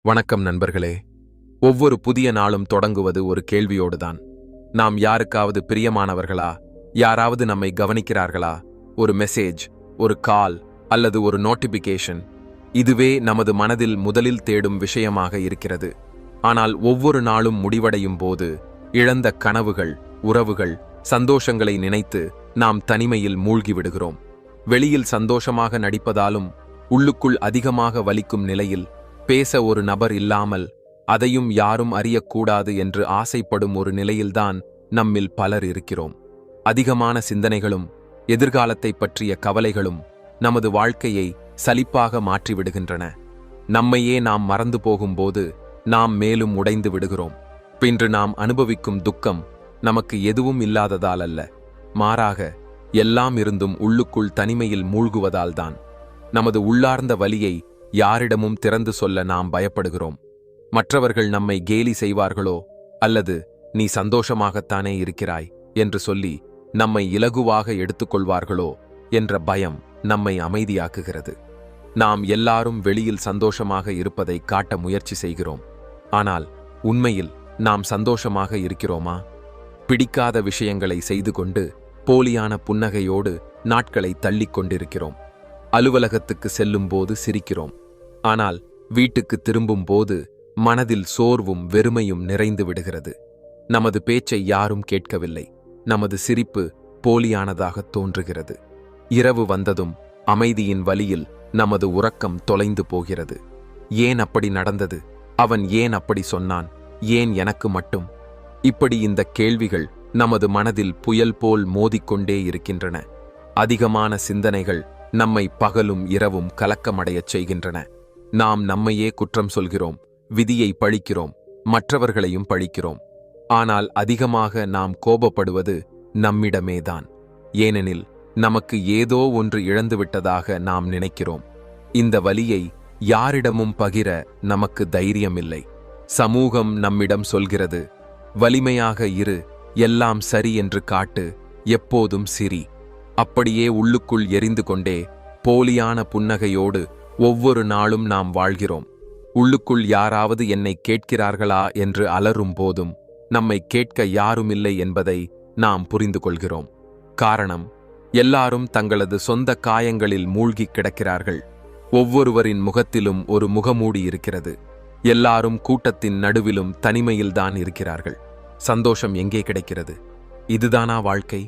வணக்கம் நண்பர்களே. ஒவ்வொரு புதிய நாளும் தொடங்குவது ஒரு கேள்வியோடுதான். நாம் யாருக்காவது பிரியமானவர்களா? யாராவது நம்மை கவனிக்கிறார்களா? ஒரு மெசேஜ், ஒரு கால் அல்லது ஒரு நோட்டிபிகேஷன், இதுவே நமது மனதில் முதலில் தேடும் விஷயமாக இருக்கிறது. ஆனால் ஒவ்வொரு நாளும் முடிவடையும் போது இழந்த கனவுகள், உறவுகள், சந்தோஷங்களை நினைத்து நாம் தனிமையில் மூழ்கிவிடுகிறோம். வெளியில் சந்தோஷமாக நடிப்பதாலும் உள்ளுக்குள் அதிகமாக வலிக்கும் நிலையில், பேச ஒரு நபர் இல்லாமல், அதையும் யாரும் அறியக்கூடாது என்று ஆசைப்படும் ஒரு நிலையில்தான் நம்மில் பலர் இருக்கிறோம். அதிகமான சிந்தனைகளும் எதிர்காலத்தை பற்றிய கவலைகளும் நமது வாழ்க்கையை சலிப்பாக மாற்றிவிடுகின்றன. நம்மையே நாம் மறந்து போகும்போது நாம் மேலும் உடைந்து விடுகிறோம். பின்று நாம் அனுபவிக்கும் துக்கம் நமக்கு எதுவும் இல்லாததால் அல்ல, மாறாக எல்லாம் இருந்தும் உள்ளுக்குள் தனிமையில் மூழ்குவதால்தான். நமது உள்ளார்ந்த வலியை யாரிடமும் திறந்து சொல்ல நாம் பயப்படுகிறோம். மற்றவர்கள் நம்மை கேலி செய்வார்களோ, அல்லது நீ சந்தோஷமாகத்தானே இருக்கிறாய் என்று சொல்லி நம்மை இலகுவாக எடுத்துக்கொள்வார்களோ என்ற பயம் நம்மை அமைதியாக்குகிறது. நாம் எல்லாரும் வெளியில் சந்தோஷமாக இருப்பதை காட்ட முயற்சி செய்கிறோம். ஆனால் உண்மையில் நாம் சந்தோஷமாக இருக்கிறோமா? பிடிக்காத விஷயங்களை செய்து கொண்டு போலியான புன்னகையோடு நாட்களை தள்ளிக் கொண்டிருக்கிறோம். அலுவலகத்துக்கு செல்லும் போது சிரிக்கிறோம். ஆனால் வீட்டுக்கு திரும்பும் போது மனதில் சோர்வும் வெறுமையும் நிறைந்து விடுகிறது. நமது பேச்சை யாரும் கேட்கவில்லை. நமது சிரிப்பு போலியானதாக தோன்றுகிறது. இரவு வந்ததும் அமைதியின் வலியில் நமது உறக்கம் தொலைந்து போகிறது. ஏன் அப்படி நடந்தது? அவன் ஏன் அப்படி சொன்னான்? ஏன் எனக்கு மட்டும்? இப்படி இந்த கேள்விகள் நமது மனதில் புயல் போல் மோதிக்கொண்டே இருக்கின்றன. அதிகமான சிந்தனைகள் நம்மை பகலும் இரவும் கலக்கமடையச் செய்கின்றன. நாம் நம்மையே குற்றம் சொல்கிறோம், விதியை பழிக்கிறோம், மற்றவர்களையும் பழிக்கிறோம். ஆனால் அதிகமாக நாம் கோபப்படுவது நம்மிடமேதான். ஏனெனில் நமக்கு ஏதோ ஒன்று இழந்துவிட்டதாக நாம் நினைக்கிறோம். இந்த வலியை யாரிடமும் பகிர நமக்கு தைரியமில்லை. சமூகம் நம்மிடம் சொல்கிறது, வலிமையாக இரு, எல்லாம் சரி என்று காட்டு, எப்போதும் சிரி. அப்படியே உள்ளுக்குள் எரிந்து கொண்டே போலியான புன்னகையோடு ஒவ்வொரு நாளும் நாம் வாழ்கிறோம். உள்ளுக்குள் யாராவது என்னை கேட்கிறார்களா என்று அலறும் போதும் நம்மை கேட்க யாருமில்லை என்பதை நாம் புரிந்து கொள்கிறோம். காரணம், எல்லாரும் தங்களது சொந்த காயங்களில் மூழ்கி கிடக்கிறார்கள். ஒவ்வொருவரின் முகத்திலும் ஒரு முகமூடி இருக்கிறது. எல்லாரும் கூட்டத்தின் நடுவிலும் தனிமையில்தான் இருக்கிறார்கள். சந்தோஷம் எங்கே கிடைக்கிறது? இதுதானா வாழ்க்கை?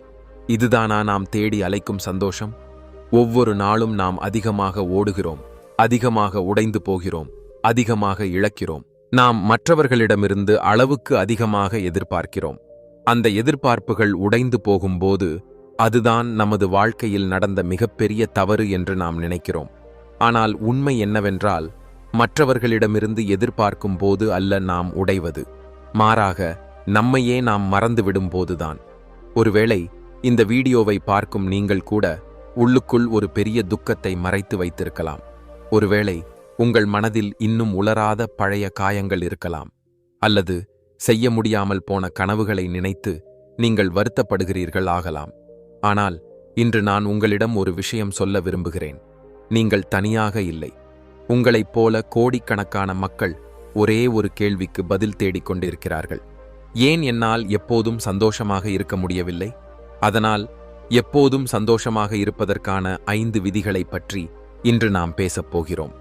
இதுதானா நாம் தேடி அலைக்கும் சந்தோஷம்? ஒவ்வொரு நாளும் நாம் அதிகமாக ஓடுகிறோம், அதிகமாக உடைந்து போகிறோம், அதிகமாக இழக்கிறோம். நாம் மற்றவர்களிடமிருந்து அளவுக்கு அதிகமாக எதிர்பார்க்கிறோம். அந்த எதிர்பார்ப்புகள் உடைந்து போகும்போது அதுதான் நமது வாழ்க்கையில் நடந்த மிகப்பெரிய தவறு என்று நாம் நினைக்கிறோம். ஆனால் உண்மை என்னவென்றால், மற்றவர்களிடமிருந்து எதிர்பார்க்கும் போது அல்ல நாம் உடைவது, மாறாக நம்மையே நாம் மறந்துவிடும் போதுதான். ஒருவேளை இந்த வீடியோவை பார்க்கும் நீங்கள் கூட உள்ளுக்குள் ஒரு பெரிய துக்கத்தை மறைத்து வைத்திருக்கலாம். ஒருவேளை உங்கள் மனதில் இன்னும் உலராத பழைய காயங்கள் இருக்கலாம். அல்லது செய்ய முடியாமல் போன கனவுகளை நினைத்து நீங்கள் வருத்தப்படுகிறீர்கள் ஆகலாம். ஆனால் இன்று நான் உங்களிடம் ஒரு விஷயம் சொல்ல விரும்புகிறேன். நீங்கள் தனியாக இல்லை. உங்களைப் போல கோடிக்கணக்கான மக்கள் ஒரே ஒரு கேள்விக்கு பதில் தேடிக்கொண்டிருக்கிறார்கள். ஏன் என்னால் எப்போதும் சந்தோஷமாக இருக்க முடியவில்லை? அதனால் எப்போதும் சந்தோஷமாக இருப்பதற்கான 5 விதிகளை பற்றி இன்று நாம் பேசப் போகிறோம்.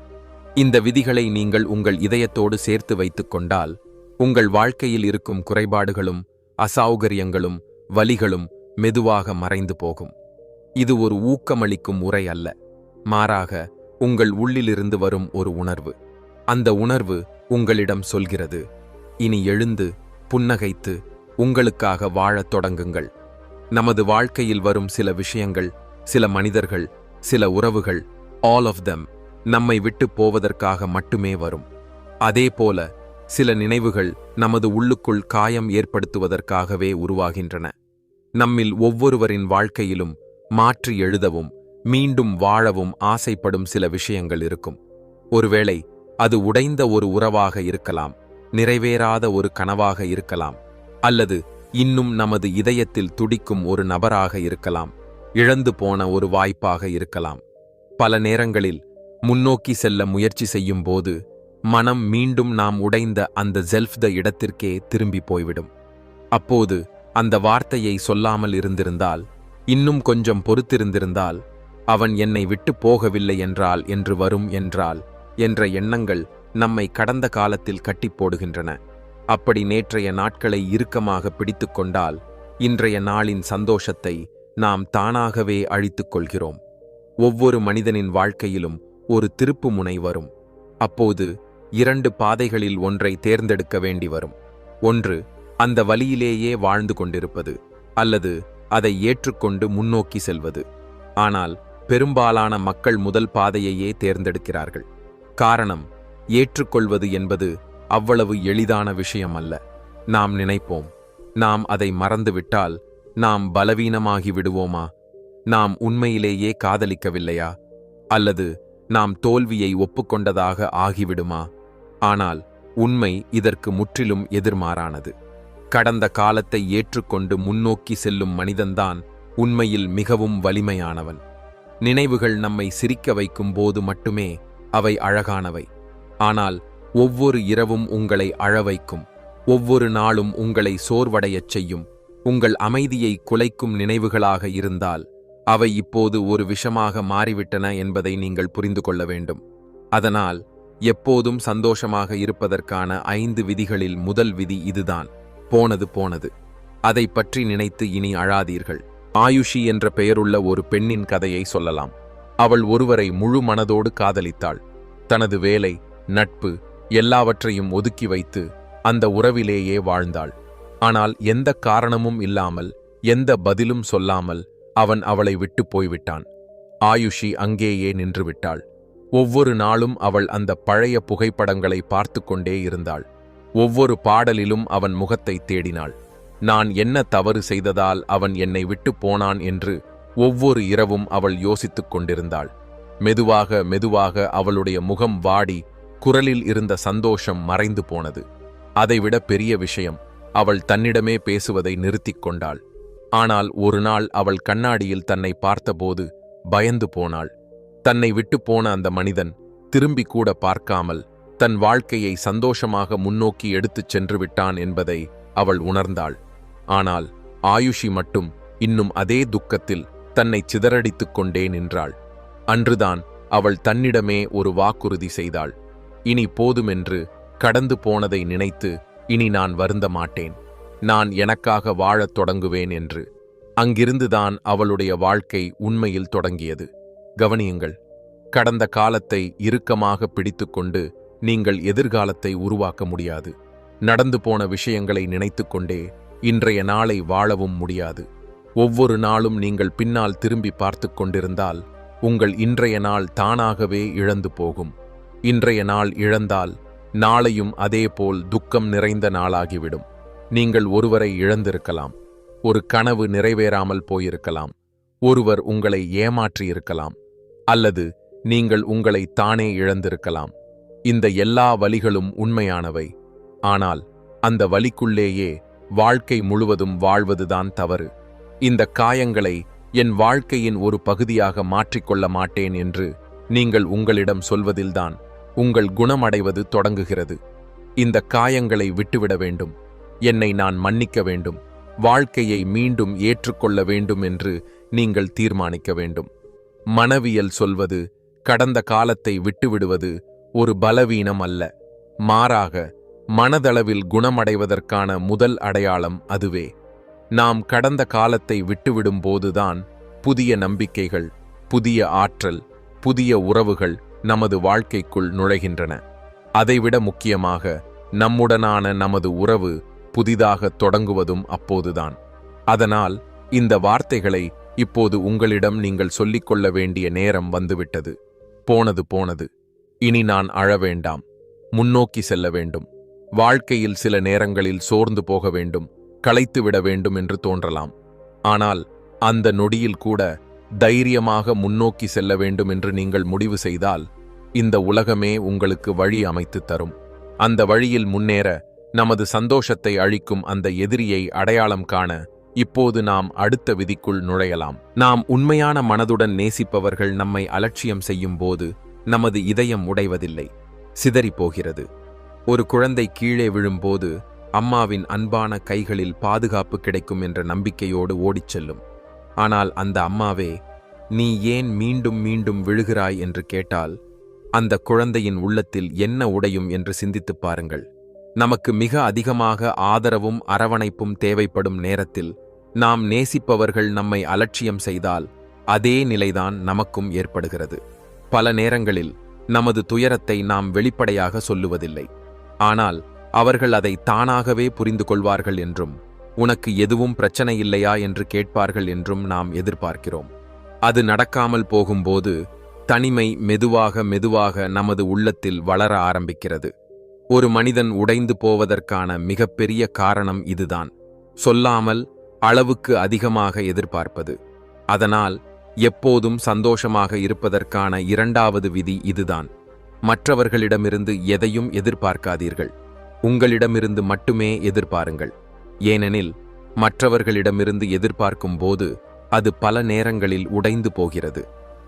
இந்த விதிகளை நீங்கள் உங்கள் இதயத்தோடு சேர்த்து வைத்துக் கொண்டால் உங்கள் வாழ்க்கையில் இருக்கும் குறைபாடுகளும், அசௌகரியங்களும், வலிகளும் மெதுவாக மறைந்து போகும். இது ஒரு ஊக்கமளிக்கும் உரை அல்ல, மாறாக உங்கள் உள்ளிலிருந்து வரும் ஒரு உணர்வு. அந்த உணர்வு உங்களிடம் சொல்கிறது, இனி எழுந்து புன்னகைத்து உங்களுக்காக வாழத் தொடங்குங்கள். நமது வாழ்க்கையில் வரும் சில விஷயங்கள், சில மனிதர்கள், சில உறவுகள், ஆல் ஆஃப் தெம் நம்மை விட்டு போவதற்காக மட்டுமே வரும். அதேபோல சில நினைவுகள் நமது உள்ளுக்குள் காயம் ஏற்படுத்துவதற்காகவே உருவாகின்றன. நம்மில் ஒவ்வொருவரின் வாழ்க்கையிலும் மாற்றி எழுதவும் மீண்டும் வாழவும் ஆசைப்படும் சில விஷயங்கள் இருக்கும். ஒருவேளை அது உடைந்த ஒரு உறவாக இருக்கலாம், நிறைவேறாத ஒரு கனவாக இருக்கலாம், அல்லது இன்னும் நமது இதயத்தில் துடிக்கும் ஒரு நபராக இருக்கலாம், இழந்து போன ஒரு வாய்ப்பாக இருக்கலாம். பல நேரங்களில் முன்னோக்கி செல்ல முயற்சி செய்யும் போது மனம் மீண்டும் நாம் உடைந்த அந்த செல்ஃப் த இடத்திற்கே திரும்பி போய்விடும். அப்போது அந்த வார்த்தையை சொல்லாமல் இருந்திருந்தால், இன்னும் கொஞ்சம் பொறுத்திருந்திருந்தால், அவன் என்னை விட்டு போகவில்லை என்றால் என்று வரும் என்றால் என்ற எண்ணங்கள் நம்மை கடந்த காலத்தில் கட்டிப் போடுகின்றன. அப்படி நேற்றைய நாட்களை இறுக்கமாக பிடித்து கொண்டால் இன்றைய நாளின் சந்தோஷத்தை நாம் தானாகவே அழித்துக் கொள்கிறோம். ஒவ்வொரு மனிதனின் வாழ்க்கையிலும் ஒரு திருப்பு முனை வரும். அப்போது 2 பாதைகளில் ஒன்றை தேர்ந்தெடுக்க வேண்டி வரும். ஒன்று அந்த வழியிலேயே வாழ்ந்து கொண்டிருப்பது, அல்லது அதை ஏற்றுக்கொண்டு முன்னோக்கி செல்வது. ஆனால் பெரும்பாலான மக்கள் முதல் பாதையையே தேர்ந்தெடுக்கிறார்கள். காரணம், ஏற்றுக்கொள்வது என்பது அவ்வளவு எளிதான விஷயம் அல்ல. நாம் நினைப்போம், நாம் அதை மறந்துவிட்டால் நாம் பலவீனமாகி விடுவோமா, நாம் உண்மையிலேயே காதலிக்கவில்லையா, அல்லது நாம் தோல்வியை ஒப்புக்கொண்டதாக ஆகிவிடுமா? ஆனால் உண்மை இதற்கு முற்றிலும் எதிர்மாறானது. கடந்த காலத்தை ஏற்றுக்கொண்டு முன்னோக்கி செல்லும் மனிதன்தான் உண்மையில் மிகவும் வலிமையானவன். நினைவுகள் நம்மை சிரிக்க வைக்கும் போது மட்டுமே அவை அழகானவை. ஆனால் ஒவ்வொரு இரவும் உங்களை அழவைக்கும், ஒவ்வொரு நாளும் உங்களை சோர்வடையச் செய்யும், உங்கள் அமைதியை குலைக்கும் நினைவுகளாக இருந்தால் அவை இப்போது ஒரு விஷமாக மாறிவிட்டன என்பதை நீங்கள் புரிந்து கொள்ள வேண்டும். அதனால் எப்போதும் சந்தோஷமாக இருப்பதற்கான 5 விதிகளில் முதல் விதி இதுதான்: போனது போனது. அதை பற்றி நினைத்து இனி அழாதீர்கள். ஆயுஷி என்ற பெயருள்ள ஒரு பெண்ணின் கதையை சொல்லலாம். அவள் ஒருவரை முழு மனதோடு காதலித்தாள். தனது வேலை, நட்பு எல்லாவற்றையும் ஒதுக்கி வைத்து அந்த உறவிலேயே வாழ்ந்தாள். ஆனால் எந்த காரணமும் இல்லாமல், எந்த பதிலும் சொல்லாமல் அவன் அவளை விட்டு போய்விட்டான். ஆயுஷி அங்கேயே நின்றுவிட்டாள். ஒவ்வொரு நாளும் அவள் அந்த பழைய புகைப்படங்களை பார்த்து கொண்டே இருந்தாள். ஒவ்வொரு பாடலிலும் அவன் முகத்தை தேடினாள். நான் என்ன தவறு செய்ததால் அவன் என்னை விட்டு போனான் என்று ஒவ்வொரு இரவும் அவள் யோசித்துக் கொண்டிருந்தாள். மெதுவாக மெதுவாக அவளுடைய முகம் வாடி குரலில் இருந்த சந்தோஷம் மறைந்து போனது. அதைவிட பெரிய விஷயம், அவள் தன்னிடமே பேசுவதை நிறுத்திக் கொண்டாள். ஆனால் ஒரு நாள் அவள் கண்ணாடியில் தன்னை பார்த்தபோது பயந்து போனாள். தன்னை விட்டு போன அந்த மனிதன் திரும்பி கூட பார்க்காமல் தன் வாழ்க்கையை சந்தோஷமாக முன்னோக்கி எடுத்துச் சென்று விட்டான் என்பதை அவள் உணர்ந்தாள். ஆனால் ஆயுஷி மட்டும் இன்னும் அதே துக்கத்தில் தன்னை சிதறடித்துக் கொண்டே நின்றாள். அன்றுதான் அவள் தன்னிடமே ஒரு வாக்குறுதி செய்தாள். இனி போதுமென்று, கடந்து போனதை நினைத்து இனி நான் வருந்த மாட்டேன், நான் எனக்காக வாழத் தொடங்குவேன் என்று. அங்கிருந்துதான் அவளுடைய வாழ்க்கை உண்மையில் தொடங்கியது. கவனியுங்கள், கடந்த காலத்தை இறுக்கமாக பிடித்துக்கொண்டு நீங்கள் எதிர்காலத்தை உருவாக்க முடியாது. நடந்து போன விஷயங்களை நினைத்துக்கொண்டே இன்றைய நாளை வாழவும் முடியாது. ஒவ்வொரு நாளும் நீங்கள் பின்னால் திரும்பி பார்த்து கொண்டிருந்தால் உங்கள் இன்றைய நாள் தானாகவே இழந்து போகும். இன்றைய நாள் இழந்தால் நாளையும் அதேபோல் துக்கம் நிறைந்த நாளாகிவிடும். நீங்கள் ஒருவரை இழந்திருக்கலாம், ஒரு கனவு நிறைவேறாமல் போயிருக்கலாம், ஒருவர் உங்களை ஏமாற்றியிருக்கலாம், அல்லது நீங்கள் உங்களை தானே இழந்திருக்கலாம். இந்த எல்லா வலிகளும் உண்மையானவை. ஆனால் அந்த வலிக்குள்ளேயே வாழ்க்கை முழுவதும் வாழ்வதுதான் தவறு. இந்த காயங்களை என் வாழ்க்கையின் ஒரு பகுதியாக மாற்றிக்கொள்ள மாட்டேன் என்று நீங்கள் உங்களிடம் சொல்வதில்தான் உங்கள் குணமடைவது தொடங்குகிறது. இந்த காயங்களை விட்டுவிட வேண்டும், என்னை நான் மன்னிக்க வேண்டும், வாழ்க்கையை மீண்டும் ஏற்றுக்கொள்ள வேண்டும் என்று நீங்கள் தீர்மானிக்க வேண்டும். மனவியல் சொல்வது கடந்த காலத்தை விட்டுவிடுவது ஒரு பலவீனம் அல்ல, மாறாக மனதளவில் குணமடைவதற்கான முதல் அடையாளம் அதுவே. நாம் கடந்த காலத்தை விட்டுவிடும் போதுதான் புதிய நம்பிக்கைகள், புதிய ஆற்றல், புதிய உறவுகள் நமது வாழ்க்கைக்குள் நுழைகின்றன. அதைவிட முக்கியமாக நம்முடனான நமது உறவு புதிதாக தொடங்குவதும் அப்போதுதான். அதனால் இந்த வார்த்தைகளை இப்போது உங்களிடம் நீங்கள் சொல்லிக்கொள்ள வேண்டிய நேரம் வந்துவிட்டது. போனது போனது. இனி நான் அழ வேண்டாம், முன்னோக்கி செல்ல வேண்டும். வாழ்க்கையில் சில நேரங்களில் சோர்ந்து போக வேண்டும், களைத்துவிட வேண்டும் என்று தோன்றலாம். ஆனால் அந்த நொடியில் கூட தைரியமாக முன்னோக்கி செல்ல வேண்டும் என்று நீங்கள் முடிவு செய்தால் இந்த உலகமே உங்களுக்கு வழி அமைத்து தரும். அந்த வழியில் முன்னேற நமது சந்தோஷத்தை அழிக்கும் அந்த எதிரியை அடையாளம் காண இப்போது நாம் அடுத்த விதிக்குள் நுழையலாம். நாம் உண்மையான மனதுடன் நேசிப்பவர்கள் நம்மை அலட்சியம் செய்யும் போது நமது இதயம் உடைவதில்லை. சிதறிப் போகிறது. ஒரு குழந்தை கீழே விழும்போது அம்மாவின் அன்பான கைகளில் பாதுகாப்பு கிடைக்கும் என்ற நம்பிக்கையோடு ஓடிச் செல்லும். ஆனால் அந்த அம்மாவே, நீ ஏன் மீண்டும் மீண்டும் விழுகிறாய் என்று கேட்டால் அந்த குழந்தையின் உள்ளத்தில் என்ன உடையும் என்று சிந்தித்துப் பாருங்கள். நமக்கு மிக அதிகமாக ஆதரவும் அரவணைப்பும் தேவைப்படும் நேரத்தில் நாம் நேசிப்பவர்கள் நம்மை அலட்சியம் செய்தால் அதே நிலைதான் நமக்கும் ஏற்படுகிறது. பல நேரங்களில் நமது துயரத்தை நாம் வெளிப்படையாக சொல்லுவதில்லை. ஆனால் அவர்கள் அதை தானாகவே புரிந்து கொள்வார்கள் என்றும், உனக்கு எதுவும் பிரச்சனை இல்லையா என்று கேட்பார்கள் என்றும் நாம் எதிர்பார்க்கிறோம். அது நடக்காமல் போகும்போது தனிமை மெதுவாக மெதுவாக நமது உள்ளத்தில் வளர ஆரம்பிக்கிறது. ஒரு மனிதன் உடைந்து போவதற்கான மிகப்பெரிய காரணம் இதுதான். சொல்லாமல் அளவுக்கு அதிகமாக எதிர்பார்ப்பது. அதனால் எப்போதும் சந்தோஷமாக இருப்பதற்கான இரண்டாவது விதி இதுதான். மற்றவர்களிடமிருந்து எதையும் எதிர்பார்க்காதீர்கள். உங்களிடமிருந்து மட்டுமே எதிர்பாருங்கள். ஏனெனில் மற்றவர்களிடமிருந்து எதிர்பார்க்கும் போது அது பல நேரங்களில் உடைந்து போகிறது.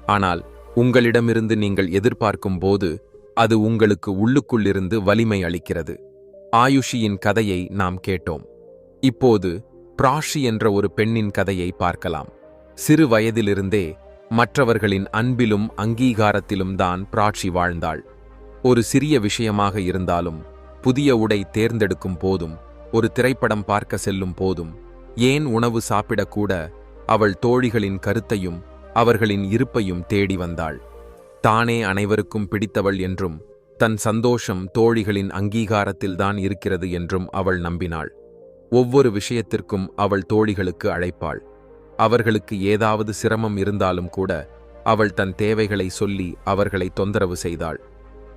ஆனால் உங்களிடமிருந்து நீங்கள் எதிர்பார்க்கும் போது அது உங்களுக்கு உள்ளுக்குள்ளிருந்து வலிமை அளிக்கிறது. ஆயுஷியின் கதையை நாம் கேட்டோம். இப்போது பிராஷி என்ற ஒரு பெண்ணின் கதையை பார்க்கலாம். சிறு வயதிலிருந்தே மற்றவர்களின் அன்பிலும் அங்கீகாரத்திலும் தான் பிராஷி வாழ்ந்தாள். ஒரு சிறிய விஷயமாக இருந்தாலும், புதிய உடை தேர்ந்தெடுக்கும் போதும், ஒரு திரைப்படம் பார்க்க செல்லும் போதும், ஏன் உணவு சாப்பிடக்கூட அவள் தோழிகளின் கருத்தையும் அவர்களின் இருப்பையும் தேடி வந்தாள். தானே அனைவருக்கும் பிடித்தவள் என்றும், தன் சந்தோஷம் தோழிகளின் அங்கீகாரத்தில்தான் இருக்கிறது என்றும் அவள் நம்பினாள். ஒவ்வொரு விஷயத்திற்கும் அவள் தோழிகளுக்கு அழைப்பாள். அவர்களுக்கு ஏதாவது சிரமம் இருந்தாலும் கூட அவள் தன் தேவைகளை சொல்லி அவர்களை தொந்தரவு செய்தாள்.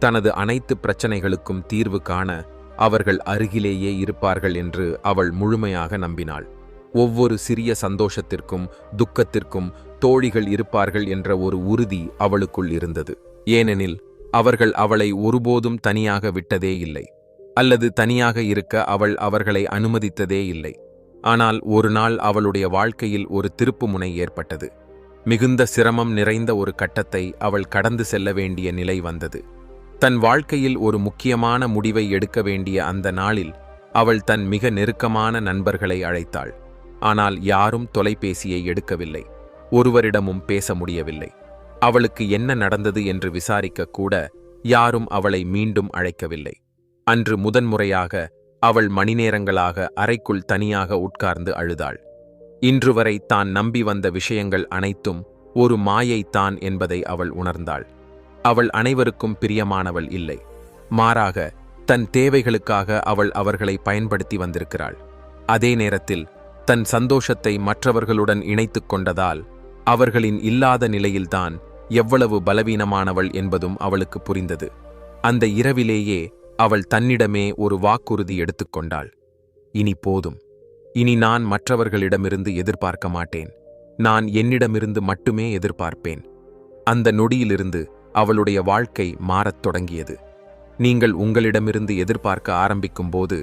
தனது அனைத்து பிரச்சனைகளுக்கும் தீர்வு காண அவர்கள் அருகிலேயே இருப்பார்கள் என்று அவள் முழுமையாக நம்பினாள். ஒவ்வொரு சிறிய சந்தோஷத்திற்கும் துக்கத்திற்கும் தோழிகள் இருப்பார்கள் என்ற ஒரு உறுதி அவளுக்குள் இருந்தது. ஏனெனில் அவர்கள் அவளை ஒருபோதும் தனியாக விட்டதே இல்லை, அல்லது தனியாக இருக்க அவள் அவர்களை அனுமதித்ததே இல்லை. ஆனால் ஒரு நாள் அவளுடைய வாழ்க்கையில் ஒரு திருப்புமுனை ஏற்பட்டது. மிகுந்த சிரமம் நிறைந்த ஒரு கட்டத்தை அவள் கடந்து செல்ல வேண்டிய நிலை வந்தது. தன் வாழ்க்கையில் ஒரு முக்கியமான முடிவை எடுக்க வேண்டிய அந்த நாளில் அவள் தன் மிக நெருக்கமான நண்பர்களை அழைத்தாள். ஆனால் யாரும் தொலைபேசியை எடுக்கவில்லை. ஒருவரிடமும் பேச முடியவில்லை. அவளுக்கு என்ன நடந்தது என்று விசாரிக்க கூட யாரும் அவளை மீண்டும் அழைக்கவில்லை. அன்று முதன்முறையாக அவள் மணிநேரங்களாக அறைக்குள் தனியாக உட்கார்ந்து அழுதாள். இன்று வரை தான் நம்பி வந்த விஷயங்கள் அனைத்தும் ஒரு மாயைத்தான் என்பதை அவள் உணர்ந்தாள். அவள் அனைவருக்கும் பிரியமானவள் இல்லை. மாறாக தன் தேவைகளுக்காக அவள் அவர்களை பயன்படுத்தி வந்திருக்கிறாள். அதே நேரத்தில் தன் சந்தோஷத்தை மற்றவர்களுடன் இணைத்துக் கொண்டதால் அவர்களின் இல்லாத நிலையில்தான் எவ்வளவு பலவீனமானவள் என்பதும் அவளுக்கு புரிந்தது. அந்த இரவிலேயே அவள் தன்னிடமே ஒரு வாக்குறுதி எடுத்துக்கொண்டாள். இனி போதும். இனி நான் மற்றவர்களிடமிருந்து எதிர்பார்க்க மாட்டேன். நான் என்னிடமிருந்து மட்டுமே எதிர்பார்ப்பேன். அந்த நொடியிலிருந்து அவளுடைய வாழ்க்கை மாறத் தொடங்கியது. நீங்கள் உங்களிடமிருந்து எதிர்பார்க்க ஆரம்பிக்கும் போது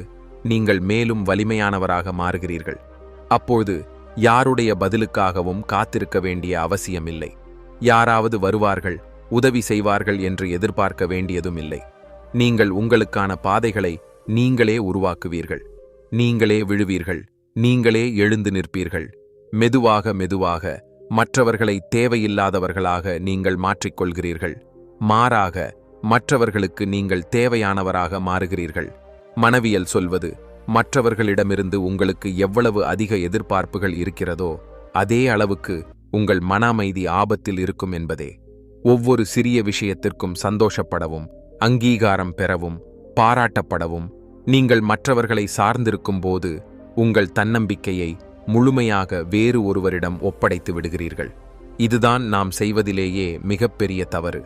நீங்கள் மேலும் வலிமையானவராக மாறுகிறீர்கள். அப்போது யாருடைய பதிலுக்காகவும் காத்திருக்க வேண்டிய அவசியமில்லை. யாராவது வருவார்கள், உதவி செய்வார்கள் என்று எதிர்பார்க்க வேண்டியதும் இல்லை. நீங்கள் உங்களுக்கான பாதைகளை நீங்களே உருவாக்குவீர்கள். நீங்களே விழுவீர்கள். நீங்களே எழுந்து நிற்பீர்கள். மெதுவாக மெதுவாக மற்றவர்களை தேவையில்லாதவர்களாக நீங்கள் மாற்றிக்கொள்கிறீர்கள். மாறாக மற்றவர்களுக்கு நீங்கள் தேவையானவராக மாறுகிறீர்கள். மனவியல் சொல்வது, மற்றவர்களிடமிருந்து உங்களுக்கு எவ்வளவு அதிக எதிர்பார்ப்புகள் இருக்கிறதோ அதே அளவுக்கு உங்கள் மன அமைதி ஆபத்தில் இருக்கும் என்பதே. ஒவ்வொரு சிறிய விஷயத்திற்கும் சந்தோஷப்படவும், அங்கீகாரம் பெறவும், பாராட்டப்படவும் நீங்கள் மற்றவர்களை சார்ந்திருக்கும் போது உங்கள் தன்னம்பிக்கையை முழுமையாக வேறு ஒருவரிடம் ஒப்படைத்து விடுகிறீர்கள். இதுதான் நாம் செய்வதிலேயே மிகப்பெரிய தவறு.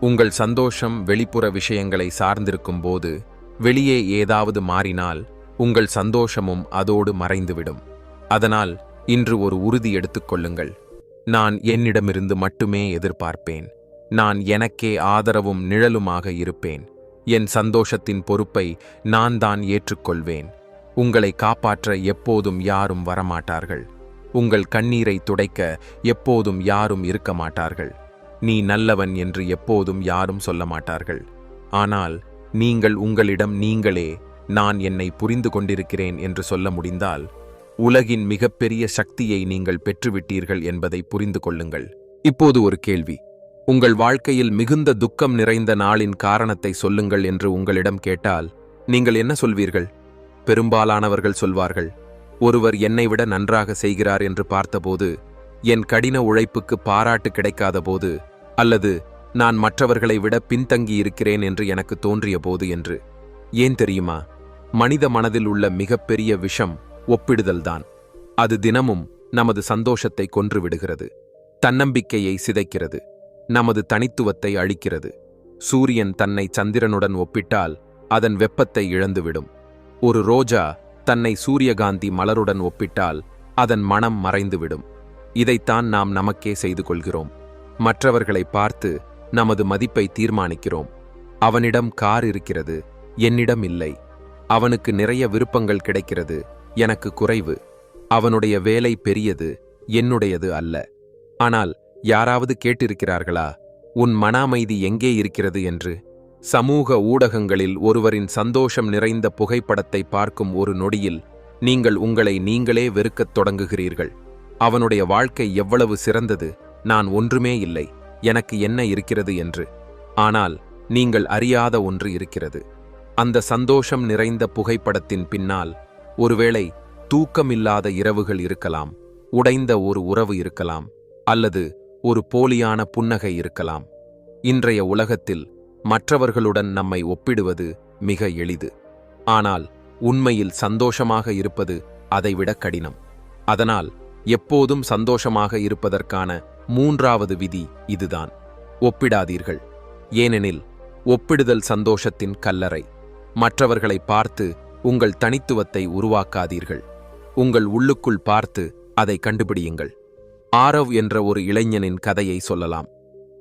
உங்கள் சந்தோஷம் வெளிப்புற விஷயங்களை சார்ந்திருக்கும் போது வெளியே ஏதாவது மாறினால் உங்கள் சந்தோஷமும் அதோடு மறைந்துவிடும். அதனால் இன்று ஒரு உறுதி எடுத்துக்கொள்ளுங்கள். நான் என்னிடமிருந்து மட்டுமே எதிர்பார்ப்பேன். நான் எனக்கே ஆதரவும் நிழலுமாக இருப்பேன். என் சந்தோஷத்தின் பொறுப்பை நான் தான் ஏற்றுக்கொள்வேன். உங்களை காப்பாற்ற எப்போதும் யாரும் வரமாட்டார்கள். உங்கள் கண்ணீரை துடைக்க எப்போதும் யாரும் இருக்க மாட்டார்கள். நீ நல்லவன் என்று எப்போதும் யாரும் சொல்ல மாட்டார்கள். ஆனால் நீங்கள் உங்களிடம் நீங்களே நான் என்னை புரிந்து கொண்டிருக்கிறேன் என்று சொல்ல முடிந்தால் உலகின் மிகப்பெரிய சக்தியை நீங்கள் பெற்றுவிட்டீர்கள் என்பதை புரிந்து கொள்ளுங்கள். இப்போது ஒரு கேள்வி. உங்கள் வாழ்க்கையில் மிகுந்த துக்கம் நிறைந்த நாளின் காரணத்தை சொல்லுங்கள் என்று உங்களிடம் கேட்டால் நீங்கள் என்ன சொல்வீர்கள்? பெரும்பாலானவர்கள் சொல்வார்கள், ஒருவர் என்னை விட நன்றாக செய்கிறார் என்று பார்த்தபோது, என் கடின உழைப்புக்கு பாராட்டு கிடைக்காத போது, அல்லது நான் மற்றவர்களை விட பின்தங்கி இருக்கிறேன் என்று எனக்கு தோன்றிய போது என்று. ஏன் தெரியுமா? மனித மனதில் உள்ள மிகப்பெரிய விஷம் ஒப்பிடுதல்தான். அது தினமும் நமது சந்தோஷத்தை கொன்றுவிடுகிறது, தன்னம்பிக்கையை சிதைக்கிறது, நமது தனித்துவத்தை அழிக்கிறது. சூரியன் தன்னை சந்திரனுடன் ஒப்பிட்டால் அதன் வெப்பத்தை இழந்துவிடும். ஒரு ரோஜா தன்னை சூரியகாந்தி மலருடன் ஒப்பிட்டால் அதன் மனம் மறைந்துவிடும். இதைத்தான் நாம் நமக்கே செய்து கொள்கிறோம். மற்றவர்களை பார்த்து நமது மதிப்பை தீர்மானிக்கிறோம். அவனிடம் கார் இருக்கிறது, என்னிடம் இல்லை. அவனுக்கு நிறைய விருப்பங்கள் கிடைக்கிறது, எனக்கு குறைவு. அவனுடைய வேலை பெரியது, என்னுடையது அல்ல. ஆனால் யாராவது கேட்டிருக்கிறார்களா, உன் மன அமைதி எங்கே இருக்கிறது என்று? சமூக ஊடகங்களில் ஒருவரின் சந்தோஷம் நிறைந்த புகைப்படத்தை பார்க்கும் ஒரு நொடியில் நீங்கள் உங்களை நீங்களே வெறுக்கத் தொடங்குகிறீர்கள். அவனுடைய வாழ்க்கை எவ்வளவு சிறந்தது, நான் ஒன்றுமே இல்லை, எனக்கு என்ன இருக்கிறது என்று. ஆனால் நீங்கள் அறியாத ஒன்று இருக்கிறது. அந்த சந்தோஷம் நிறைந்த புகைப்படத்தின் பின்னால் ஒருவேளை தூக்கமில்லாத இரவுகள் இருக்கலாம், உடைந்த ஒரு உறவு இருக்கலாம், அல்லது ஒரு போலியான புன்னகை இருக்கலாம். இன்றைய உலகத்தில் மற்றவர்களுடன் நம்மை ஒப்பிடுவது மிக எளிது. ஆனால் உண்மையில் சந்தோஷமாக இருப்பது அதைவிட கடினம். அதனால் எப்போதும் சந்தோஷமாக இருப்பதற்கான 3வது விதி இதுதான்: ஒப்பிடாதீர்கள். ஏனெனில் ஒப்பிடுதல் சந்தோஷத்தின் கல்லறை. மற்றவர்களை பார்த்து உங்கள் தனித்துவத்தை உருவாக்காதீர்கள். உங்கள் உள்ளுக்குள் பார்த்து அதை கண்டுபிடியுங்கள். ஆரவ் என்ற ஒரு இளைஞனின் கதையை சொல்லலாம்.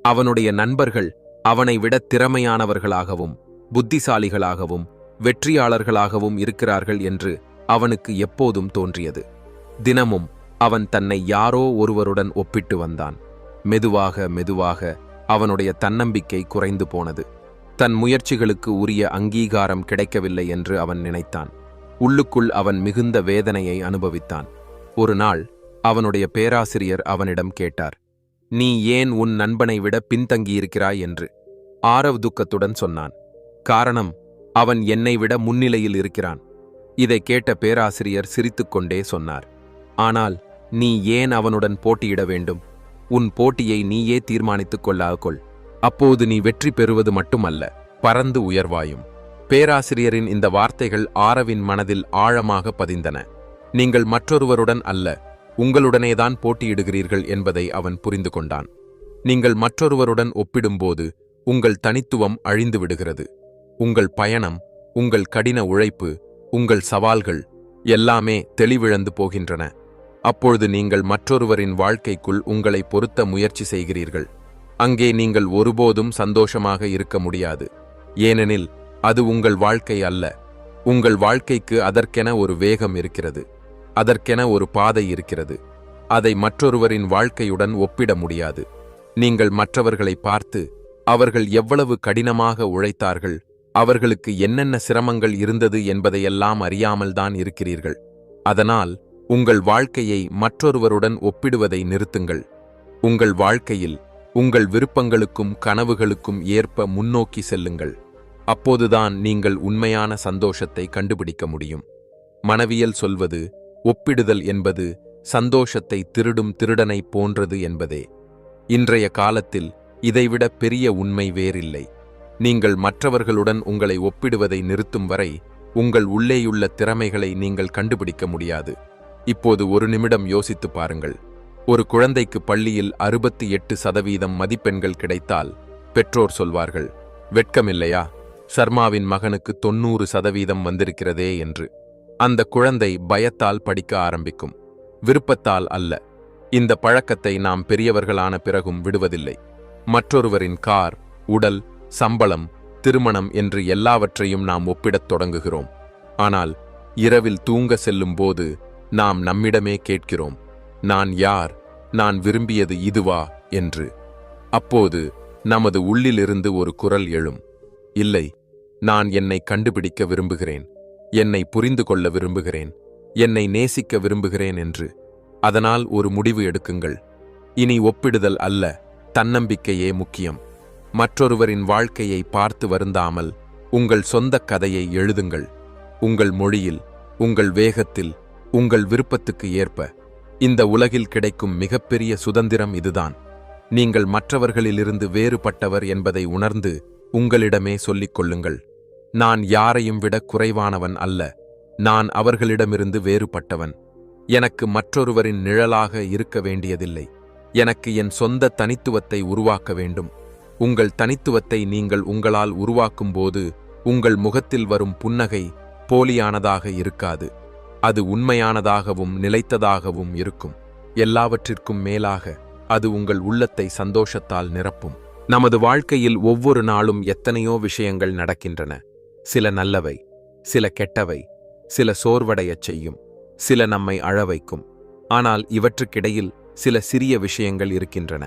அவனுடைய நண்பர்கள் அவனை விட திறமையானவர்களாகவும் புத்திசாலிகளாகவும் வெற்றியாளர்களாகவும் இருக்கிறார்கள் என்று அவனுக்கு எப்போதும் தோன்றியது. தினமும் அவன் தன்னை யாரோ ஒருவருடன் ஒப்பிட்டு வந்தான். மெதுவாக மெதுவாக அவனுடைய தன்னம்பிக்கை குறைந்து போனது. தன் முயற்சிகளுக்கு உரிய அங்கீகாரம் கிடைக்கவில்லை என்று அவன் நினைத்தான். உள்ளுக்குள் அவன் மிகுந்த வேதனையை அனுபவித்தான். ஒரு நாள் அவனுடைய பேராசிரியர் அவனிடம் கேட்டார், நீ ஏன் உன் நண்பனை விட பின்தங்கியிருக்கிறாய் என்று. ஆரவ் துக்கத்துடன் சொன்னான், காரணம், அவன் என்னை விட முன்னிலையில் இருக்கிறான். இதை கேட்ட பேராசிரியர் சிரித்துக்கொண்டே சொன்னார், ஆனால் நீ ஏன் அவனுடன் போட்டியிட வேண்டும்? உன் போட்டியை நீயே தீர்மானித்துக் கொள். அப்போது நீ வெற்றி பெறுவது மட்டுமல்ல, பறந்து உயர்வாயும். பேராசிரியரின் இந்த வார்த்தைகள் ஆரவின் மனதில் ஆழமாக பதிந்தன. நீங்கள் மற்றொருவருடன் அல்ல, உங்களுடனேதான் போட்டியிடுகிறீர்கள் என்பதை அவன் புரிந்து கொண்டான். நீங்கள் மற்றொருவருடன் ஒப்பிடும்போது உங்கள் தனித்துவம் அழிந்து விடுகிறது. உங்கள் பயணம், உங்கள் கடின உழைப்பு, உங்கள் சவால்கள் எல்லாமே தெளிவிழந்து போகின்றன. அப்பொழுது நீங்கள் மற்றொருவரின் வாழ்க்கைக்குள் உங்களை பொருத்த முயற்சி செய்கிறீர்கள். அங்கே நீங்கள் ஒருபோதும் சந்தோஷமாக இருக்க முடியாது. ஏனெனில் அது உங்கள் வாழ்க்கை அல்ல. உங்கள் வாழ்க்கைக்கு அதற்கென ஒரு வேகம் இருக்கிறது, அதற்கென ஒரு பாதை இருக்கிறது. அதை மற்றொருவரின் வாழ்க்கையுடன் ஒப்பிட முடியாது. நீங்கள் மற்றவர்களை பார்த்து அவர்கள் எவ்வளவு கடினமாக உழைத்தார்கள், அவர்களுக்கு என்னென்ன சிரமங்கள் இருந்தது என்பதையெல்லாம் அறியாமல்தான் இருக்கிறீர்கள். அதனால் உங்கள் வாழ்க்கையை மற்றொருவருடன் ஒப்பிடுவதை நிறுத்துங்கள். உங்கள் வாழ்க்கையில் உங்கள் விருப்பங்களுக்கும் கனவுகளுக்கும் ஏற்ப முன்னோக்கி செல்லுங்கள். அப்போதுதான் நீங்கள் உண்மையான சந்தோஷத்தை கண்டுபிடிக்க முடியும். மனவியல் சொல்வது, ஒப்பிடுதல் என்பது சந்தோஷத்தை திருடும் திருடனை போன்றது என்பதே. இன்றைய காலத்தில் இதைவிட பெரிய உண்மை வேறில்லை. நீங்கள் மற்றவர்களுடன் உங்களை ஒப்பிடுவதை நிறுத்தும் வரை உங்கள் உள்ளேயுள்ள திறமைகளை நீங்கள் கண்டுபிடிக்க முடியாது. இப்போது ஒரு நிமிடம் யோசித்து பாருங்கள். ஒரு குழந்தைக்கு பள்ளியில் 68% மதிப்பெண்கள் கிடைத்தால் பெற்றோர் சொல்வார்கள், வெட்கமில்லையா, சர்மாவின் மகனுக்கு 90% வந்திருக்கிறதே என்று. அந்த குழந்தை பயத்தால் படிக்க ஆரம்பிக்கும், விருப்பத்தால் அல்ல. இந்த பழக்கத்தை நாம் பெரியவர்களான பிறகும் விடுவதில்லை. மற்றொருவரின் கார், உடல், சம்பளம், திருமணம் என்று எல்லாவற்றையும் நாம் ஒப்பிடத் தொடங்குகிறோம். ஆனால் இரவில் தூங்க செல்லும் போது நாம் நம்மிடமே கேட்கிறோம், நான் யார், நான் விரும்பியது இதுவா என்று. அப்போது நமது உள்ளிலிருந்து ஒரு குரல் எழும், இல்லை, நான் என்னை கண்டுபிடிக்க விரும்புகிறேன், என்னை புரிந்து கொள்ள விரும்புகிறேன், என்னை நேசிக்க விரும்புகிறேன் என்று. அதனால் ஒரு முடிவு எடுக்குங்கள். இனி ஒப்பிடுதல் அல்ல, தன்னம்பிக்கையே முக்கியம். மற்றொருவரின் வாழ்க்கையை பார்த்து வருந்தாமல் உங்கள் சொந்த கதையை எழுதுங்கள். உங்கள் மொழியில், உங்கள் வேகத்தில், உங்கள் விருப்பத்துக்கு ஏற்ப. இந்த உலகில் கிடைக்கும் மிகப்பெரிய சுதந்திரம் இதுதான். நீங்கள் மற்றவர்களிலிருந்து வேறுபட்டவர் என்பதை உணர்ந்து உங்களிடமே சொல்லிக் கொள்ளுங்கள். நான் யாரையும் விட குறைவானவன் அல்ல, நான் அவர்களிடமிருந்து வேறுபட்டவன். எனக்கு மற்றொருவரின் நிழலாக இருக்க வேண்டியதில்லை. எனக்கு என் சொந்த தனித்துவத்தை உருவாக்க வேண்டும். உங்கள் தனித்துவத்தை நீங்கள் உங்களால் உருவாக்கும்போது உங்கள் முகத்தில் வரும் புன்னகை போலியானதாக இருக்காது. அது உண்மையானதாகவும் நிலைத்ததாகவும் இருக்கும். எல்லாவற்றிற்கும் மேலாக அது உங்கள் உள்ளத்தை சந்தோஷத்தால் நிரப்பும். நமது வாழ்க்கையில் ஒவ்வொரு நாளும் எத்தனையோ விஷயங்கள் நடக்கின்றன. சில நல்லவை, சில கெட்டவை, சில சோர்வடையச் செய்யும், சில நம்மை அழ வைக்கும். ஆனால் இவற்றுக்கிடையில் சில சிறிய விஷயங்கள் இருக்கின்றன.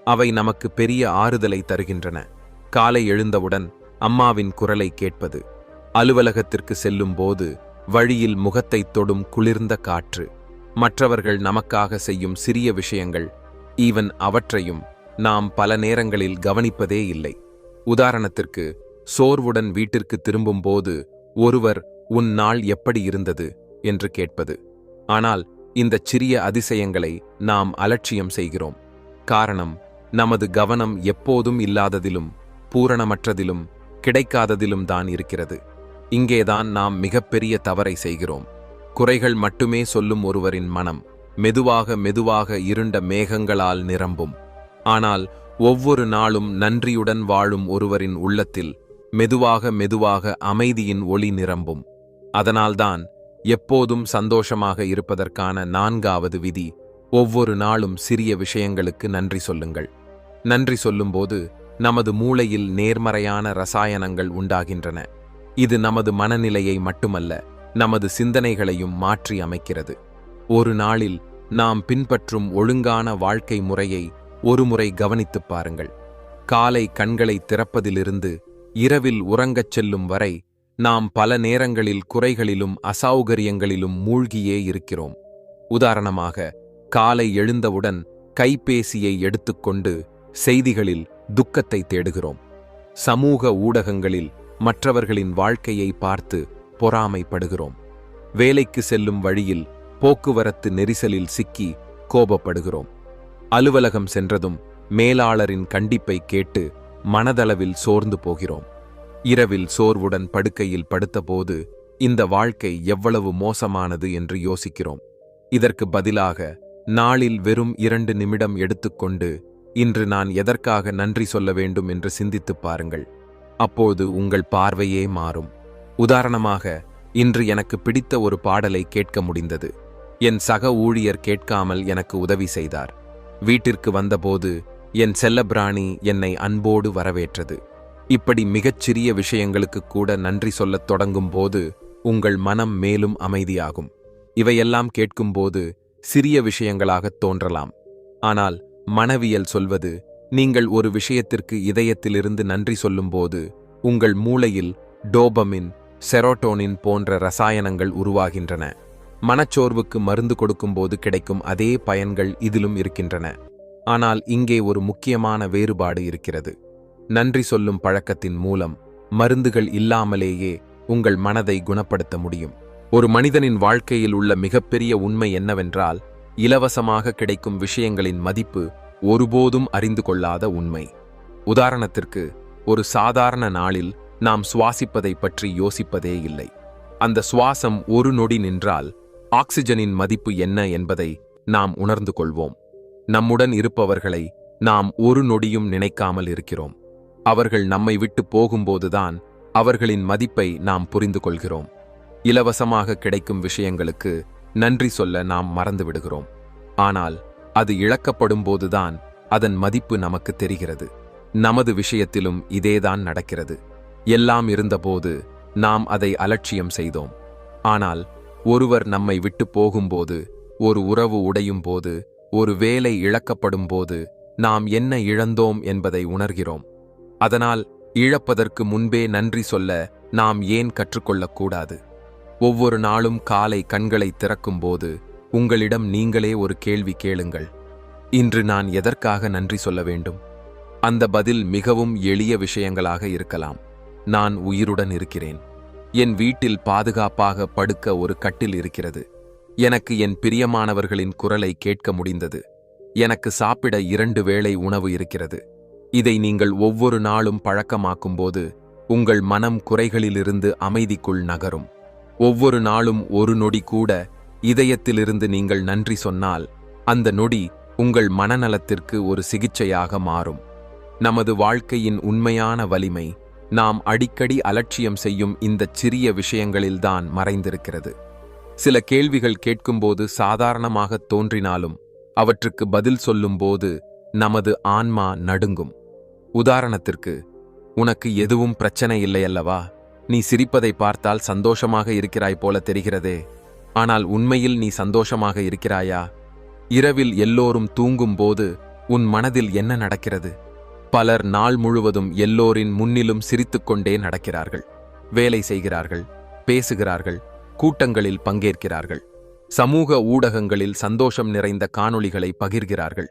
அவை நமக்கு பெரிய ஆறுதலை தருகின்றன. காலை எழுந்தவுடன் அம்மாவின் குரலை கேட்பது, அலுவலகத்திற்கு செல்லும் போது வழியில் முகத்தை தொடும் குளிர்ந்த காற்று, மற்றவர்கள் நமக்காக செய்யும் சிறிய விஷயங்கள், ஈவன் அவற்றையும் நாம் பல நேரங்களில் கவனிப்பதே இல்லை. உதாரணத்திற்கு, சோர்வுடன் வீட்டிற்கு திரும்பும்போது ஒருவர் உன் நாள் எப்படி இருந்தது என்று கேட்பது. ஆனால் இந்த சிறிய அதிசயங்களை நாம் அலட்சியம் செய்கிறோம். காரணம், நமது கவனம் எப்போதும் இல்லாததிலும், பூரணமற்றதிலும், கிடைக்காததிலும் தான் இருக்கிறது. இங்கேதான் நாம் மிகப்பெரிய தவறை செய்கிறோம். குறைகள் மட்டுமே சொல்லும் ஒருவரின் மனம் மெதுவாக மெதுவாக இருண்ட மேகங்களால் நிரம்பும். ஆனால் ஒவ்வொரு நாளும் நன்றியுடன் வாழும் ஒருவரின் உள்ளத்தில் மெதுவாக மெதுவாக அமைதியின் ஒளி நிரம்பும். அதனால்தான் எப்போதும் சந்தோஷமாக இருப்பதற்கான 4வது விதி, ஒவ்வொரு நாளும் சிறிய விஷயங்களுக்கு நன்றி சொல்லுங்கள். நன்றி சொல்லும்போது நமது மூளையில் நேர்மறையான ரசாயனங்கள் உண்டாகின்றன. இது நமது மனநிலையை மட்டுமல்ல, நமது சிந்தனைகளையும் மாற்றி அமைக்கிறது. ஒரு நாளில் நாம் பின்பற்றும் ஒழுங்கான வாழ்க்கை முறையை ஒருமுறை கவனித்துப் பாருங்கள். காலை கண்களை திறப்பதிலிருந்து இரவில் உறங்கச் செல்லும் வரை நாம் பல நேரங்களில் குறைகளிலும் அசௌகரியங்களிலும் மூழ்கியே இருக்கிறோம். உதாரணமாக, காலை எழுந்தவுடன் கைபேசியை எடுத்துக்கொண்டு செய்திகளில் துக்கத்தை தேடுகிறோம். சமூக ஊடகங்களில் மற்றவர்களின் வாழ்க்கையை பார்த்து பொறாமைப்படுகிறோம். வேலைக்கு செல்லும் வழியில் போக்குவரத்து நெரிசலில் சிக்கி கோபப்படுகிறோம். அலுவலகம் சென்றதும் மேலாளரின் கண்டிப்பை கேட்டு மனதளவில் சோர்ந்து போகிறோம். இரவில் சோர்வுடன் படுக்கையில் படுத்தபோது இந்த வாழ்க்கை எவ்வளவு மோசமானது என்று யோசிக்கிறோம். இதற்கு பதிலாக நாளில் வெறும் 2 நிமிடம் எடுத்துக்கொண்டு இன்று நான் எதற்காக நன்றி சொல்ல வேண்டும் என்று சிந்தித்துப் பாருங்கள். அப்போது உங்கள் பார்வையே மாறும். உதாரணமாக, இன்று எனக்கு பிடித்த ஒரு பாடலை கேட்க முடிந்தது. என் சக ஊழியர் கேட்காமல் எனக்கு உதவி செய்தார். வீட்டிற்கு வந்தபோது என் செல்லப்பிராணி என்னை அன்போடு வரவேற்றது. இப்படி மிகச்சிறிய விஷயங்களுக்கு கூட நன்றி சொல்லத் தொடங்கும் போது உங்கள் மனம் மேலும் அமைதியாகும். இவையெல்லாம் கேட்கும்போது சிறிய விஷயங்களாகத் தோன்றலாம். ஆனால் மனவியல் சொல்வது, நீங்கள் ஒரு விஷயத்திற்கு இதயத்திலிருந்து நன்றி சொல்லும்போது உங்கள் மூளையில் டோபமின், செரோட்டோனின் போன்ற ரசாயனங்கள் உருவாகின்றன. மனச்சோர்வுக்கு மருந்து கொடுக்கும்போது கிடைக்கும் அதே பயன்கள் இதிலும் இருக்கின்றன. ஆனால் இங்கே ஒரு முக்கியமான வேறுபாடு இருக்கிறது. நன்றி சொல்லும் பழக்கத்தின் மூலம் மருந்துகள் இல்லாமலேயே உங்கள் மனதை குணப்படுத்த முடியும். ஒரு மனிதனின் வாழ்க்கையில் உள்ள மிகப்பெரிய உண்மை என்னவென்றால், இலவசமாக கிடைக்கும் விஷயங்களின் மதிப்பு ஒருபோதும் அறிந்து கொள்ளாத உண்மை. உதாரணத்திற்கு, ஒரு சாதாரண நாளில் நாம் சுவாசிப்பதை பற்றி யோசிப்பதே இல்லை. அந்த சுவாசம் ஒரு நொடி நின்றால் ஆக்சிஜனின் மதிப்பு என்ன என்பதை நாம் உணர்ந்து கொள்வோம். நம்முடன் இருப்பவர்களை நாம் ஒரு நொடியும் நினைக்காமல் இருக்கிறோம். அவர்கள் நம்மை விட்டு போகும்போதுதான் அவர்களின் மதிப்பை நாம் புரிந்து கொள்கிறோம். இலவசமாக கிடைக்கும் விஷயங்களுக்கு நன்றி சொல்ல நாம் மறந்துவிடுகிறோம். ஆனால் அது இழக்கப்படும்போதுதான் அதன் மதிப்பு நமக்கு தெரிகிறது. நமது விஷயத்திலும் இதேதான் நடக்கிறது. எல்லாம் இருந்தபோது நாம் அதை அலட்சியம் செய்தோம். ஆனால் ஒருவர் நம்மை விட்டு போகும்போது, ஒரு உறவு உடையும் போது, ஒரு வேலை இழக்கப்படும் போது நாம் என்ன இழந்தோம் என்பதை உணர்கிறோம். அதனால் இழப்பதற்கு முன்பே நன்றி சொல்ல நாம் ஏன் கற்றுக்கொள்ளக்கூடாது? ஒவ்வொரு நாளும் காலை கண்களை திறக்கும்போது உங்களிடம் நீங்களே ஒரு கேள்வி கேளுங்கள். இன்று நான் எதற்காக நன்றி சொல்ல வேண்டும்? அந்த பதில் மிகவும் எளிய விஷயங்களாக இருக்கலாம். நான் உயிருடன் இருக்கிறேன். என் வீட்டில் பாதுகாப்பாக படுக்க ஒரு கட்டில் இருக்கிறது. எனக்கு என் பிரியமானவர்களின் குரலை கேட்க முடிந்தது. எனக்கு சாப்பிட 2 வேளை உணவு இருக்கிறது. இதை நீங்கள் ஒவ்வொரு நாளும் பழக்கமாக்கும்போது உங்கள் மனம் குறைகளிலிருந்து அமைதிக்குள் நகரும். ஒவ்வொரு நாளும் ஒரு நொடி கூட இதயத்திலிருந்து நீங்கள் நன்றி சொன்னால் அந்த நொடி உங்கள் மனநலத்திற்கு ஒரு சிகிச்சையாக மாறும். நமது வாழ்க்கையின் உண்மையான வலிமை நாம் அடிக்கடி அலட்சியம் செய்யும் இந்த சிறிய விஷயங்களில்தான் மறைந்திருக்கிறது. சில கேள்விகள் கேட்கும்போது சாதாரணமாக தோன்றினாலும் அவற்றுக்கு பதில் சொல்லும்போது நமது ஆன்மா நடுங்கும். உதாரணத்திற்கு, உனக்கு எதுவும் பிரச்சனை இல்லையல்லவா? நீ சிரிப்பதை பார்த்தால் சந்தோஷமாக இருக்கிறாய் போல தெரிகிறதே. ஆனால் உண்மையில் நீ சந்தோஷமாக இருக்கிறாயா? இரவில் எல்லோரும் தூங்கும்போது உன் மனதில் என்ன நடக்கிறது? பலர் நாள் முழுவதும் எல்லோரின் முன்னிலும் சிரித்துக்கொண்டே நடக்கிறார்கள். வேலை செய்கிறார்கள், பேசுகிறார்கள், கூட்டங்களில் பங்கேற்கிறார்கள், சமூக ஊடகங்களில் சந்தோஷம் நிறைந்த காணொளிகளை பகிர்கிறார்கள்.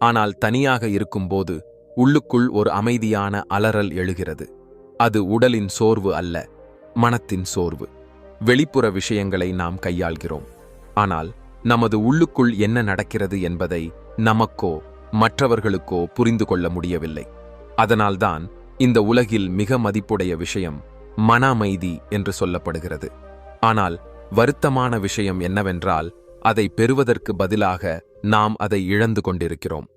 ஆனால் தனியாக இருக்கும்போது உள்ளுக்குள் ஒரு அமைதியான அலறல் எழுகிறது. அது உடலின் சோர்வு அல்ல, மனத்தின் சோர்வு. வெளிப்புற விஷயங்களை நாம் கையாள்கிறோம், ஆனால் நமது உள்ளுக்குள் என்ன நடக்கிறது என்பதை நமக்கோ மற்றவர்களுக்கோ புரிந்து கொள்ள முடியவில்லை. அதனால்தான் இந்த உலகில் மிக மதிப்புடைய விஷயம் மன அமைதி என்று சொல்லப்படுகிறது. ஆனால் வருத்தமான விஷயம் என்னவென்றால், அதை பெறுவதற்கு பதிலாக நாம் அதை இழந்து கொண்டிருக்கிறோம்.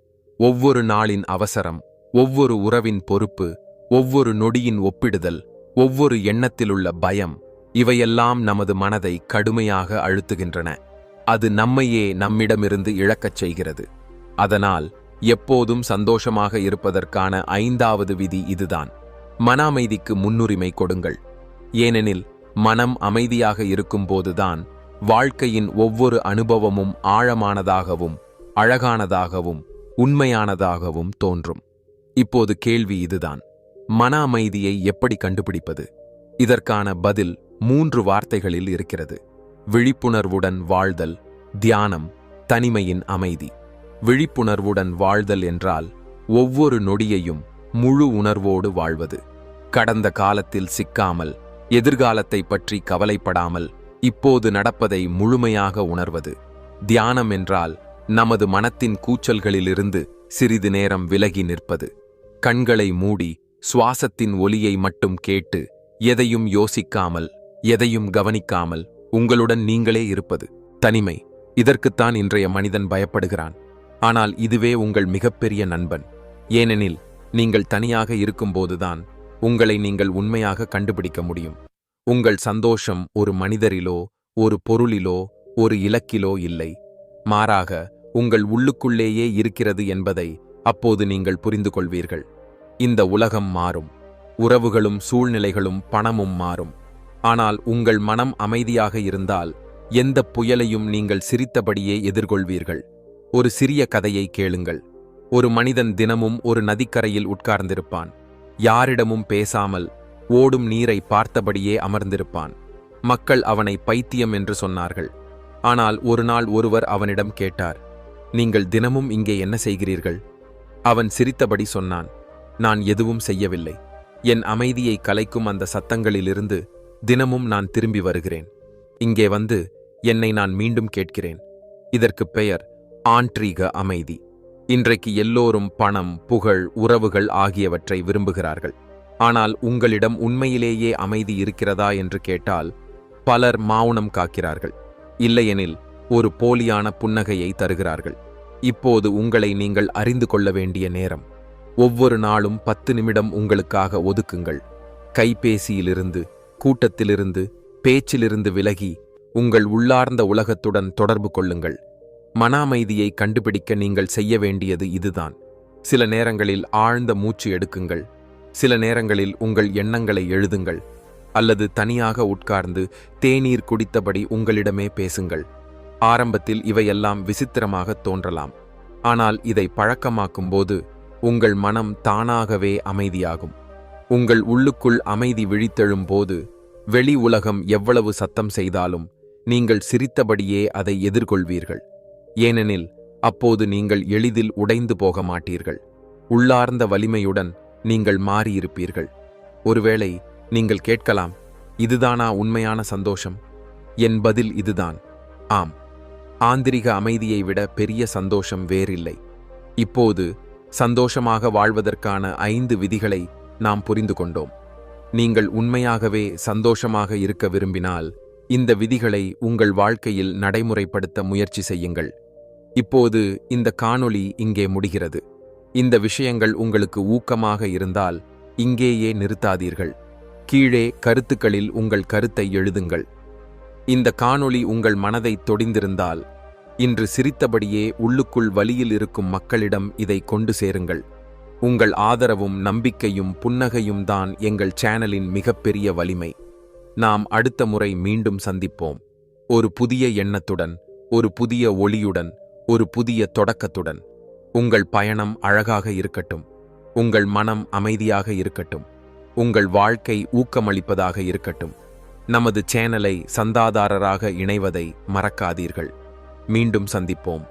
ஒவ்வொரு நாளின் அவசரம், ஒவ்வொரு உறவின் பொறுப்பு, ஒவ்வொரு நொடியின் ஒப்பிடுதல், ஒவ்வொரு எண்ணத்திலுள்ள பயம், இவையெல்லாம் நமது மனதை கடுமையாக அழுத்துகின்றன. அது நம்மையே நம்மிடமிருந்து இழக்கச் செய்கிறது. அதனால் எப்போதும் சந்தோஷமாக இருப்பதற்கான 5வது விதி இதுதான்: மன அமைதிக்கு முன்னுரிமை கொடுங்கள். ஏனெனில் மனம் அமைதியாக இருக்கும்போதுதான் வாழ்க்கையின் ஒவ்வொரு அனுபவமும் ஆழமானதாகவும் அழகானதாகவும் உண்மையானதாகவும் தோன்றும். இப்போது கேள்வி இதுதான்: மன அமைதியை எப்படி கண்டுபிடிப்பது? இதற்கான பதில் 3 வார்த்தைகளில் இருக்கிறது: விழிப்புணர்வுடன் வாழ்தல், தியானம், தனிமையின் அமைதி. விழிப்புணர்வுடன் வாழ்தல் என்றால் ஒவ்வொரு நொடியையும் முழு உணர்வோடு வாழ்வது. கடந்த காலத்தில் சிக்காமல், எதிர்காலத்தை பற்றி கவலைப்படாமல் இப்போது நடப்பதை முழுமையாக உணர்வது. தியானம் என்றால் நமது மனத்தின் கூச்சல்களிலிருந்து சிறிது நேரம் விலகி நிற்பது. கண்களை மூடி சுவாசத்தின் ஒலியை மட்டும் கேட்டு எதையும் யோசிக்காமல், எதையும் கவனிக்காமல் உங்களுடன் நீங்களே இருப்பது. தனிமை, இதற்குத்தான் இன்றைய மனிதன் பயப்படுகிறான். ஆனால் இதுவே உங்கள் மிகப்பெரிய நண்பன். ஏனெனில் நீங்கள் தனியாக இருக்கும்போதுதான் உங்களை நீங்கள் உண்மையாக கண்டுபிடிக்க முடியும். உங்கள் சந்தோஷம் ஒரு மனிதரிலோ, ஒரு பொருளிலோ, ஒரு இலக்கிலோ இல்லை. மாறாக உங்கள் உள்ளுக்குள்ளேயே இருக்கிறது என்பதை அப்போது நீங்கள் புரிந்து கொள்வீர்கள். இந்த உலகம் மாறும், உறவுகளும் சூழ்நிலைகளும் பணமும் மாறும். ஆனால் உங்கள் மனம் அமைதியாக இருந்தால் எந்த புயலையும் நீங்கள் சிரித்தபடியே எதிர்கொள்வீர்கள். ஒரு சிறிய கதையை கேளுங்கள். ஒரு மனிதன் தினமும் ஒரு நதிக்கரையில் உட்கார்ந்திருப்பான். யாரிடமும் பேசாமல் ஓடும் நீரை பார்த்தபடியே அமர்ந்திருப்பான். மக்கள் அவனை பைத்தியம் என்று சொன்னார்கள். ஆனால் ஒரு நாள் ஒருவர் அவனிடம் கேட்டார், நீங்கள் தினமும் இங்கே என்ன செய்கிறீர்கள்? அவன் சிரித்தபடி சொன்னான், நான் எதுவும் செய்யவில்லை. என் அமைதியை கலைக்கும் அந்த சத்தங்களிலிருந்து தினமும் நான் திரும்பி வருகிறேன். இங்கே வந்து என்னை நான் மீண்டும் கேட்கிறேன். இதற்கு பெயர் ஆன்ட்ரீக அமைதி. இன்றைக்கு எல்லோரும் பணம், புகழ், உறவுகள் ஆகியவற்றை விரும்புகிறார்கள். ஆனால் உங்களிடம் உண்மையிலேயே அமைதி இருக்கிறதா என்று கேட்டால் பலர் மௌனம் காக்கிறார்கள். இல்லையெனில் ஒரு போலியான புன்னகையை தருகிறார்கள். இப்போது உங்களை நீங்கள் அறிந்து கொள்ள வேண்டிய நேரம். ஒவ்வொரு நாளும் 10 நிமிடம் உங்களுக்காக ஒதுக்குங்கள். கைபேசியிலிருந்து, கூட்டத்திலிருந்து, பேச்சிலிருந்து விலகி உங்கள் உள்ளார்ந்த உலகத்துடன் தொடர்பு கொள்ளுங்கள். மன அமைதியை கண்டுபிடிக்க நீங்கள் செய்ய வேண்டியது இதுதான். சில நேரங்களில் ஆழ்ந்த மூச்சு எடுக்குங்கள். சில நேரங்களில் உங்கள் எண்ணங்களை எழுதுங்கள். அல்லது தனியாக உட்கார்ந்து தேநீர் குடித்தபடி உங்களிடமே பேசுங்கள். ஆரம்பத்தில் இவையெல்லாம் விசித்திரமாக தோன்றலாம். ஆனால் இதை பழக்கமாக்கும்போது உங்கள் மனம் தானாகவே அமைதியாகும். உங்கள் உள்ளுக்குள் அமைதி விழித்தெழும் போது வெளி உலகம் எவ்வளவு சத்தம் செய்தாலும் நீங்கள் சிரித்தபடியே அதை எதிர்கொள்வீர்கள். ஏனெனில் அப்போது நீங்கள் எளிதில் உடைந்து போக மாட்டீர்கள். உள்ளார்ந்த வலிமையுடன் நீங்கள் மாறியிருப்பீர்கள். ஒருவேளை நீங்கள் கேட்கலாம், இதுதானா உண்மையான சந்தோஷம்? என் பதில் இதுதான். ஆம், ஆந்திரிக அமைதியை விட பெரிய சந்தோஷம் வேறில்லை. இப்போது சந்தோஷமாக வாழ்வதற்கான 5 விதிகளை நாம் புரிந்து கொண்டோம். நீங்கள் உண்மையாகவே சந்தோஷமாக இருக்க விரும்பினால் இந்த விதிகளை உங்கள் வாழ்க்கையில் நடைமுறைப்படுத்த முயற்சி செய்யுங்கள். இப்போது இந்த காணொளி இங்கே முடிகிறது. இந்த விஷயங்கள் உங்களுக்கு ஊக்கமாக இருந்தால் இங்கேயே நிறுத்தாதீர்கள். கீழே கருத்துக்களில் உங்கள் கருத்தை எழுதுங்கள். இந்த காணொளி உங்கள் மனதை தொடிந்திருந்தால் இன்று சிரித்தபடியே உள்ளுக்குள் வலியில் இருக்கும் மக்களிடம் இதை கொண்டு சேருங்கள். உங்கள் ஆதரவும் நம்பிக்கையும் புன்னகையும் தான் எங்கள் சேனலின் மிகப்பெரிய வலிமை. நாம் அடுத்த முறை மீண்டும் சந்திப்போம். ஒரு புதிய எண்ணத்துடன், ஒரு புதிய ஒளியுடன், ஒரு புதிய தொடக்கத்துடன். உங்கள் பயணம் அழகாக இருக்கட்டும். உங்கள் மனம் அமைதியாக இருக்கட்டும். உங்கள் வாழ்க்கை ஊக்கமளிப்பதாக இருக்கட்டும். நமது சேனலை சந்தாதாரராக இணைவதை மறக்காதீர்கள். மீண்டும் சந்திப்போம்.